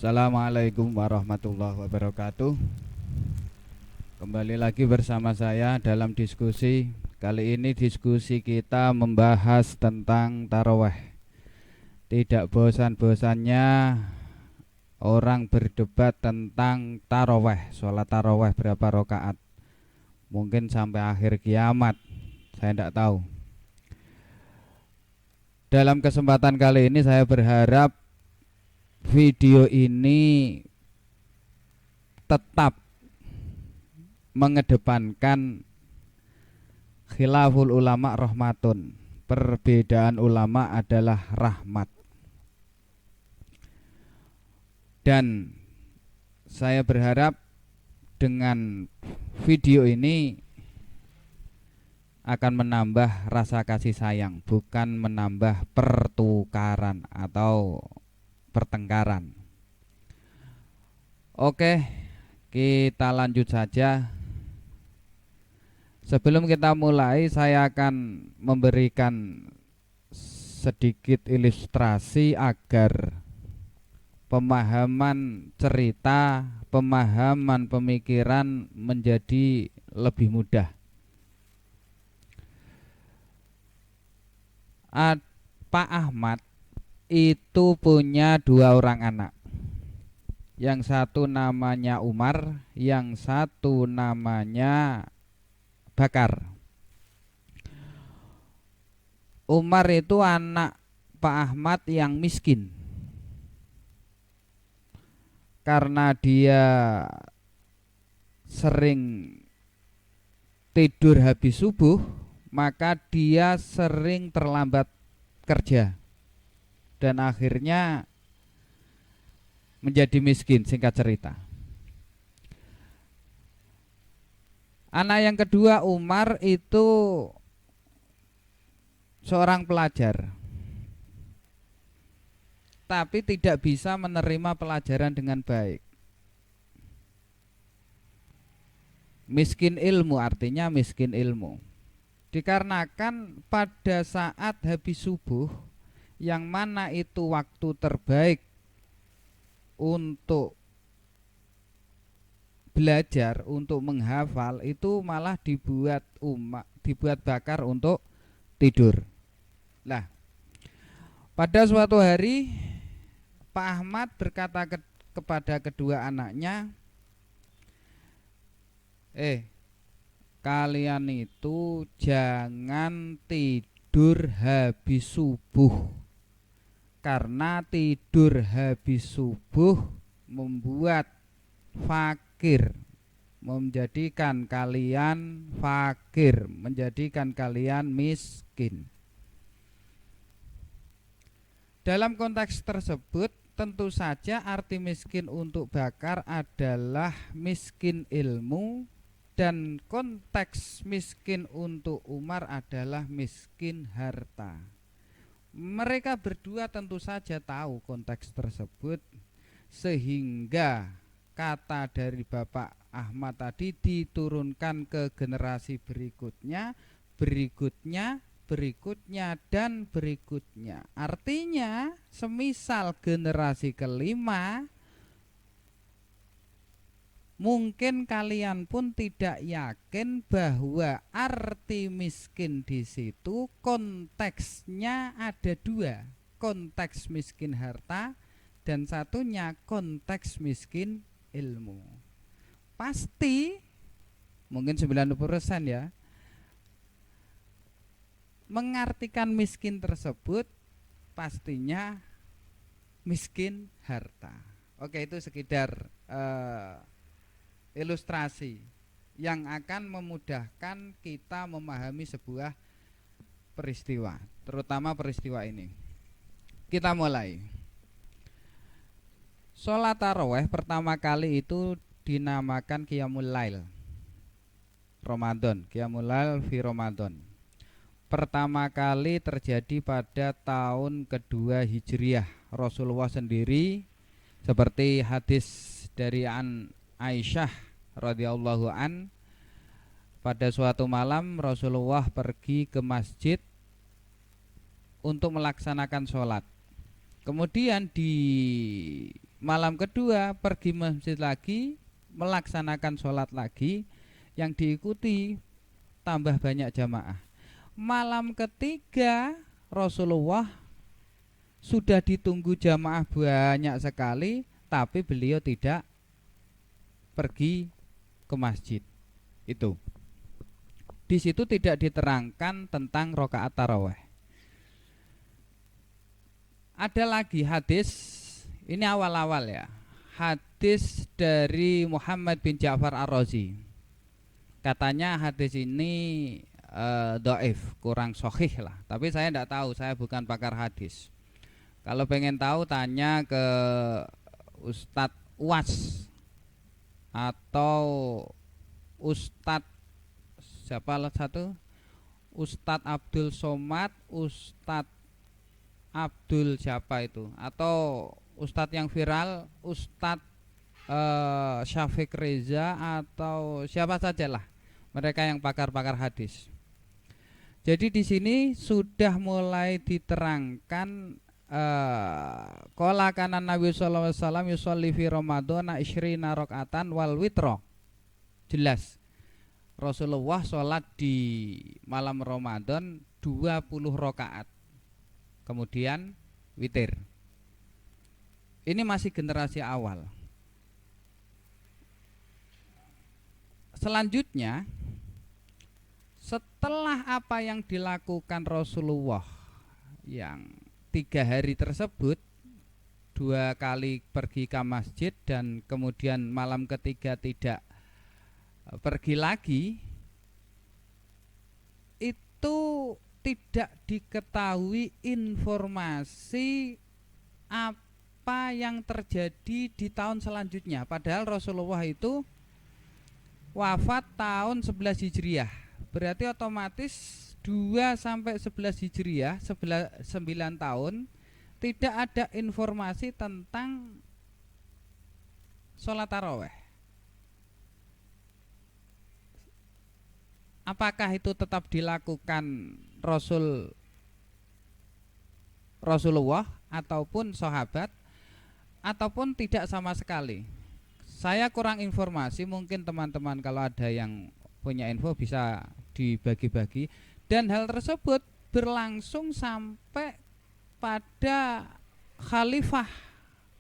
Assalamualaikum warahmatullahi wabarakatuh. Kembali lagi bersama saya dalam diskusi. Kali ini diskusi kita membahas tentang taraweh. Tidak bosan-bosannya orang berdebat tentang taraweh, sholat taraweh berapa rakaat. Mungkin sampai akhir kiamat, saya tidak tahu. Dalam kesempatan kali ini saya berharap video ini tetap mengedepankan khilaful ulama rahmatun. Perbedaan ulama adalah rahmat. Dan saya berharap dengan video ini akan menambah rasa kasih sayang, bukan menambah pertukaran atau pertengkaran. Oke, kita lanjut saja. Sebelum kita mulai, saya akan memberikan sedikit ilustrasi agar pemahaman cerita, pemahaman pemikiran menjadi lebih mudah. Pak Ahmad itu punya dua orang anak. Yang satu namanya Umar, yang satu namanya Bakar. Umar itu anak Pak Ahmad yang miskin. Karena dia sering tidur habis subuh, maka dia sering terlambat kerja. Dan akhirnya menjadi miskin, singkat cerita. Anak yang kedua Umar itu seorang pelajar, tapi tidak bisa menerima pelajaran dengan baik. Miskin ilmu, artinya miskin ilmu. Dikarenakan pada saat habis subuh, yang mana itu waktu terbaik untuk belajar, untuk menghafal, itu malah dibuat Bakar untuk tidur. Nah, pada suatu hari Pak Ahmad berkata kepada kedua anaknya, kalian itu jangan tidur habis subuh, karena tidur habis subuh membuat fakir, menjadikan kalian fakir, menjadikan kalian miskin. Dalam konteks tersebut, tentu saja arti miskin untuk Bakar adalah miskin ilmu, dan konteks miskin untuk Umar adalah miskin harta. Mereka berdua tentu saja tahu konteks tersebut, sehingga kata dari Bapak Ahmad tadi diturunkan ke generasi berikutnya, dan berikutnya. Artinya semisal generasi kelima, mungkin kalian pun tidak yakin bahwa arti miskin di situ konteksnya ada dua, konteks miskin harta dan satunya konteks miskin ilmu. Pasti mungkin 90% ya mengartikan miskin tersebut pastinya miskin harta. Oke, itu sekedar ilustrasi yang akan memudahkan kita memahami sebuah peristiwa, terutama peristiwa ini. Kita mulai. Sholat taraweh pertama kali itu dinamakan Qiyamul Lail Ramadan, Qiyamul Lail fi Ramadan. Pertama kali terjadi pada tahun kedua Hijriah. Rasulullah sendiri, seperti hadis dari Aisyah radhiyallahu an, pada suatu malam Rasulullah pergi ke masjid untuk melaksanakan sholat. Kemudian di malam kedua pergi masjid lagi, melaksanakan sholat lagi, yang diikuti tambah banyak jamaah. Malam ketiga Rasulullah sudah ditunggu jamaah banyak sekali, tapi beliau tidak pergi ke masjid. Itu di situ tidak diterangkan tentang rakaat tarawih. Ada lagi hadis, ini awal-awal ya, hadis dari Muhammad bin Ja'far Ar-Razi. Katanya hadis ini dhaif, kurang sahih lah. Tapi saya tidak tahu, saya bukan pakar hadis. Kalau pengen tahu tanya ke Ustadz Uwas atau Ustadz siapa satu, Ustadz Abdul Somad, Ustadz Abdul siapa itu, atau Ustadz yang viral, Ustadz Syafiq Reza, atau siapa sajalah mereka yang pakar-pakar hadis. Jadi di sini sudah mulai diterangkan qala kana Nabi sallallahu alaihi wasallam yusolli fi Ramadan 20 rakaatan wal witro. Jelas Rasulullah sholat di malam Ramadan 20 rakaat. Kemudian witir. Ini masih generasi awal. Selanjutnya, setelah apa yang dilakukan Rasulullah yang 3 hari tersebut, 2 kali pergi ke masjid dan kemudian malam ketiga tidak pergi lagi, itu tidak diketahui informasi apa yang terjadi di tahun selanjutnya. Padahal Rasulullah itu wafat tahun 11 Hijriah. Berarti otomatis 2 sampai 11 Hijriah, 9 tahun tidak ada informasi tentang sholat taraweh. Apakah itu tetap dilakukan Rasulullah ataupun sahabat, ataupun tidak sama sekali? Saya kurang informasi, mungkin teman-teman kalau ada yang punya info bisa dibagi-bagi. Dan hal tersebut berlangsung sampai pada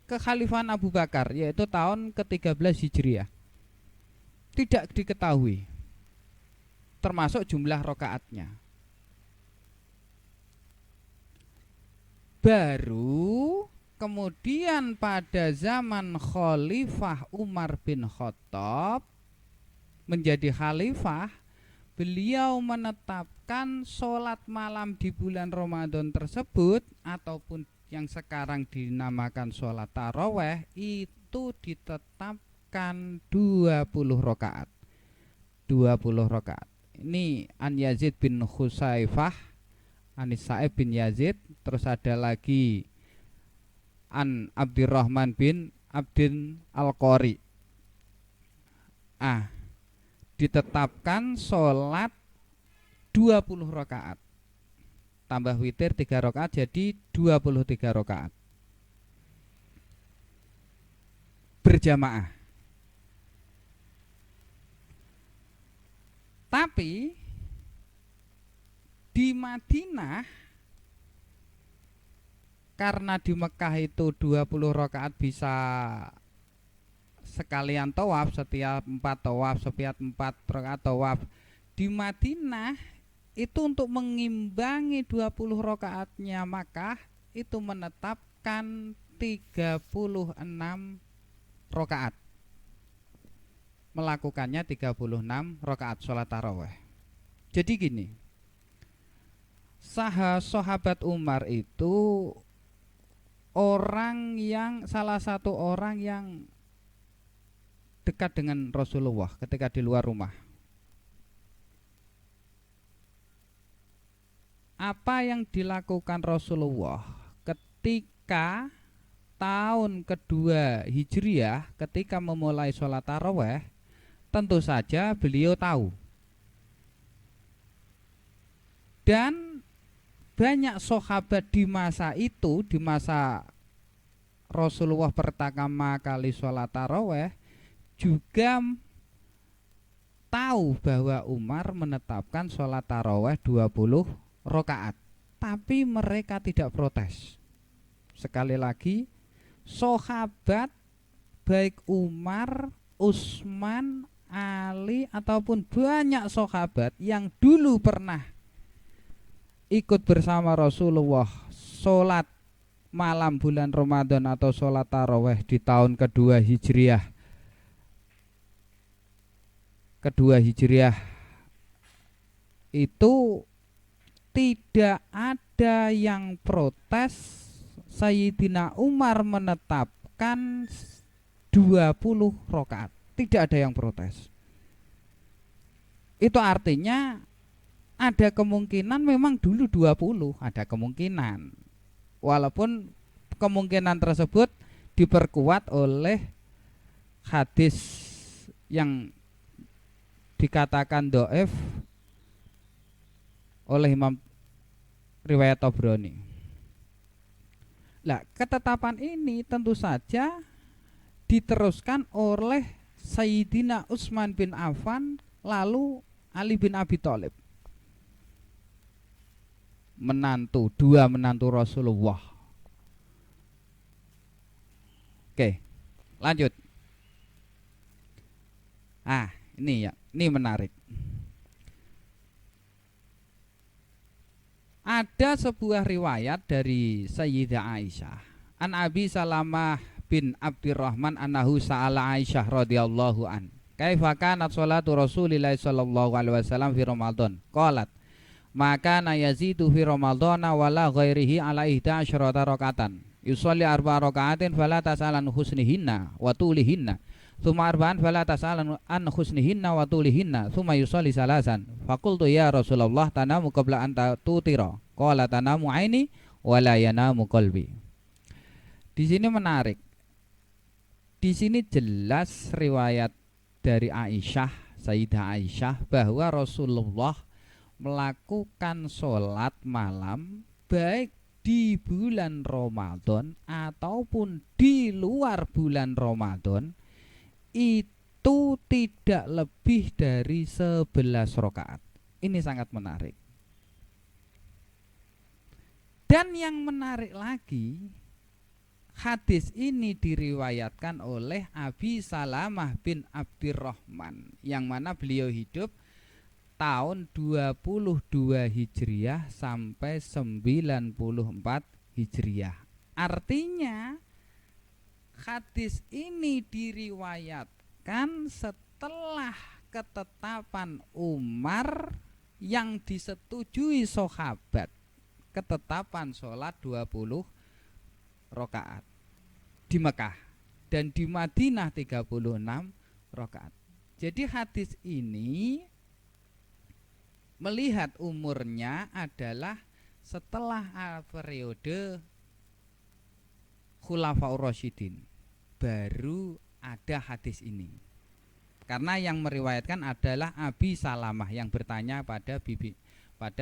kekhalifahan Abu Bakar, yaitu tahun ke-13 Hijriah. Tidak diketahui termasuk jumlah rakaatnya. Baru kemudian pada zaman Khalifah Umar bin Khattab menjadi khalifah, beliau menetapkan sholat malam di bulan Ramadan tersebut, ataupun yang sekarang dinamakan sholat taraweh, itu ditetapkan 20 rakaat. 20 rakaat. Ini An Yazid bin Khusaifah, Anis Sa'ib bin Yazid, terus ada lagi An Abdurrahman bin Abdin Al-Qari. Ditetapkan sholat 20 rakaat tambah witir 3 rakaat, jadi 23 rakaat berjamaah. Tapi di Madinah, karena di Mekah itu 20 rakaat bisa sekalian tawaf, setiap 4 tawaf, setiap 4 rakaat tawaf. Di Madinah itu untuk mengimbangi 20 rakaatnya Makkah, itu menetapkan 36 rakaat. Melakukannya 36 rakaat sholat taraweh. Jadi gini, sahabat Umar itu salah satu orang yang dekat dengan Rasulullah ketika di luar rumah. Apa yang dilakukan Rasulullah ketika tahun kedua Hijriah, ketika memulai sholat taraweh, tentu saja beliau tahu. Dan banyak sahabat di masa itu, di masa Rasulullah pertama kali sholat taraweh juga tahu bahwa Umar menetapkan sholat taraweh 20 rakaat, tapi mereka tidak protes. Sekali lagi, sahabat baik Umar, Utsman, Ali ataupun banyak sahabat yang dulu pernah ikut bersama Rasulullah sholat malam bulan Ramadan atau sholat taraweh di tahun kedua hijriah itu tidak ada yang protes Sayyidina Umar menetapkan 20 rakaat. Tidak ada yang protes. Itu artinya ada kemungkinan memang dulu 20, ada kemungkinan. Walaupun kemungkinan tersebut diperkuat oleh hadis yang dikatakan dhaif oleh Imam riwayat Tabrani. Lah, ketetapan ini tentu saja diteruskan oleh Sayyidina Utsman bin Affan lalu Ali bin Abi Thalib. Dua menantu Rasulullah. Oke, lanjut. Ini menarik. Ada sebuah riwayat dari Sayyidah Aisyah an Abi Salamah bin Abdurrahman annahu sa'ala Aisyah radhiyallahu an kaifa kanat sholatu Rasulillah sallallahu alaihi wasallam fi Ramadan qalat maka yazidu fi Ramadana wala ghairihi ala 11 rakatan yusolli 4 rakaatin fala tasalan husnihinna wa tulihinna thumma arba'an fala tasalan an husnihinna wa tulihinna thumma yusolli salasan faqultu ya Rasulullah tanamu qabla an tutira qala tanamu aini wala yanamu qalbi. Di sini menarik. Di sini jelas riwayat dari Aisyah, Sayyidah Aisyah, bahwa Rasulullah melakukan sholat malam baik di bulan Ramadan ataupun di luar bulan Ramadan itu tidak lebih dari 11 rakaat. Ini sangat menarik. Dan yang menarik lagi, hadis ini diriwayatkan oleh Abi Salamah bin Abdurrahman, yang mana beliau hidup tahun 22 Hijriah sampai 94 Hijriah. Artinya hadis ini diriwayatkan setelah ketetapan Umar yang disetujui sahabat, ketetapan sholat 20 rakaat di Mekah dan di Madinah 36 rakaat. Jadi hadis ini melihat umurnya adalah setelah periode Khulafaur Rasyidin baru ada hadis ini. Karena yang meriwayatkan adalah Abi Salamah yang bertanya pada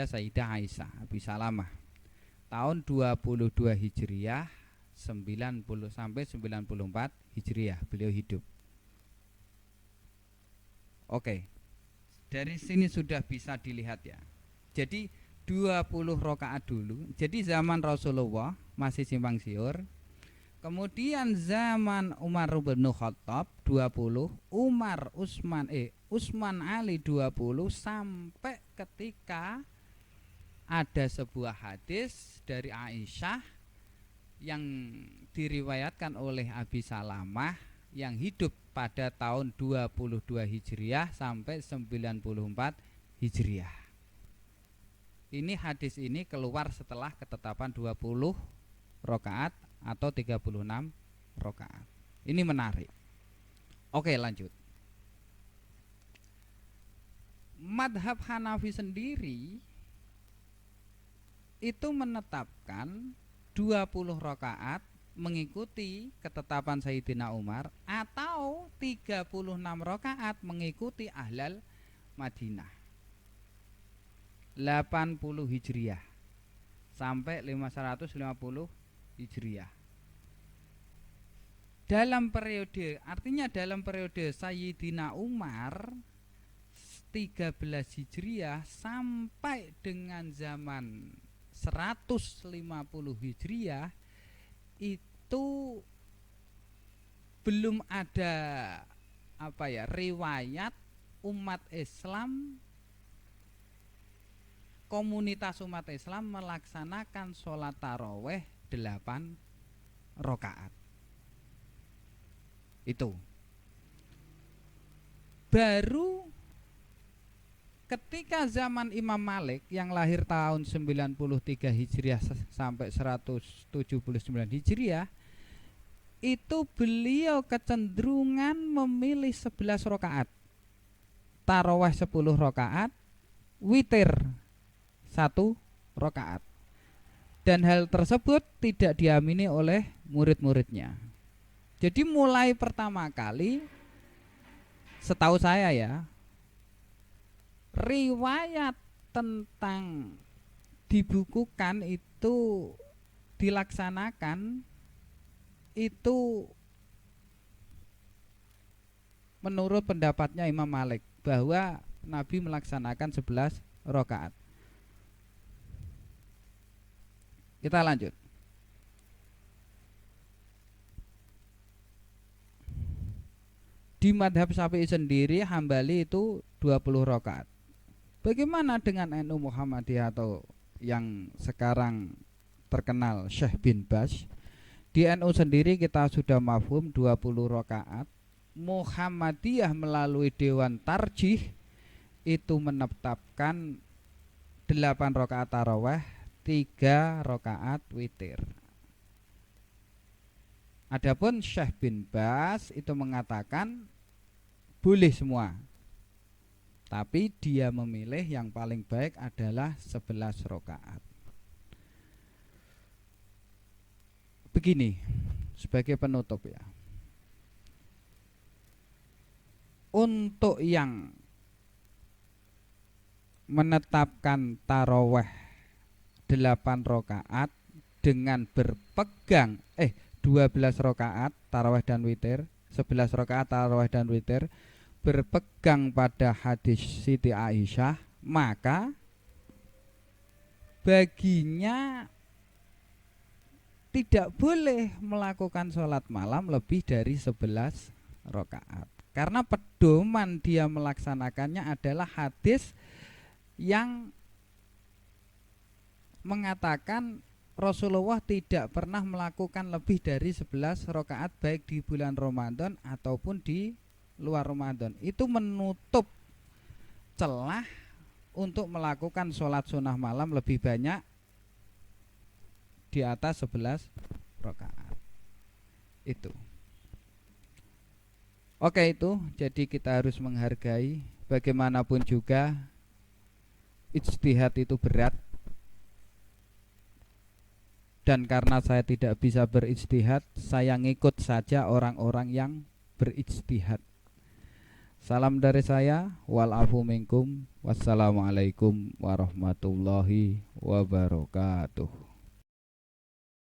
Sayyidah Aisyah, Abi Salamah. Tahun 22 Hijriah 90 sampai 94 Hijriah beliau hidup. Oke. Dari sini sudah bisa dilihat ya. Jadi 20 rakaat dulu. Jadi zaman Rasulullah masih simpang siur. Kemudian zaman Umar bin Khattab 20, Utsman Ali 20 sampai ketika ada sebuah hadis dari Aisyah yang diriwayatkan oleh Abi Salamah yang hidup pada tahun 22 Hijriah sampai 94 Hijriah. Ini hadis ini keluar setelah ketetapan 20 rakaat atau 36 rakaat. Ini menarik. Oke, lanjut. Madhab Hanafi sendiri itu menetapkan 20 rakaat mengikuti ketetapan Sayyidina Umar atau 36 rakaat mengikuti Ahlal Madinah 80 Hijriah sampai 550 Hijriah. dalam periode Sayyidina Umar 13 Hijriah sampai dengan zaman 150 Hijriah itu belum ada riwayat umat Islam, komunitas umat Islam melaksanakan sholat taraweh 8 rakaat. Itu baru ketika zaman Imam Malik yang lahir tahun 93 Hijriah sampai 179 Hijriah, itu beliau kecenderungan memilih 11 rakaat, tarawih 10 rakaat, witir 1 rakaat. Dan hal tersebut tidak diamini oleh murid-muridnya. Jadi mulai pertama kali, setahu saya ya, riwayat tentang dibukukan itu dilaksanakan itu menurut pendapatnya Imam Malik, bahwa Nabi melaksanakan 11 rakaat. Kita lanjut. Di madhab Syafi'i sendiri, Hambali itu 20 rakaat. Bagaimana dengan NU Muhammadiyah atau yang sekarang terkenal Syekh bin Baz? Di NU sendiri kita sudah mafhum 20 rakaat. Muhammadiyah melalui Dewan Tarjih itu menetapkan 8 rakaat tarawih, 3 rakaat witir. Adapun Syekh bin Baz itu mengatakan boleh semua, tapi dia memilih yang paling baik adalah 11 rakaat. Begini sebagai penutup ya, untuk yang menetapkan taraweh 8 rakaat dengan berpegang 12 rakaat tarawih dan witir, 11 rakaat tarawih dan witir, berpegang pada hadis Siti Aisyah, maka baginya tidak boleh melakukan sholat malam lebih dari 11 rakaat. Karena pedoman dia melaksanakannya adalah hadis yang mengatakan Rasulullah tidak pernah melakukan lebih dari 11 rakaat baik di bulan Ramadan ataupun di luar Ramadan. Itu menutup celah untuk melakukan sholat sunnah malam lebih banyak di atas 11 rakaat. Itu. Oke, itu jadi kita harus menghargai, bagaimanapun juga ijtihad itu berat. Dan karena saya tidak bisa berijtihad, saya ngikut saja orang-orang yang berijtihad. Salam dari saya, wal afu minkum, wassalamualaikum warahmatullahi wabarakatuh.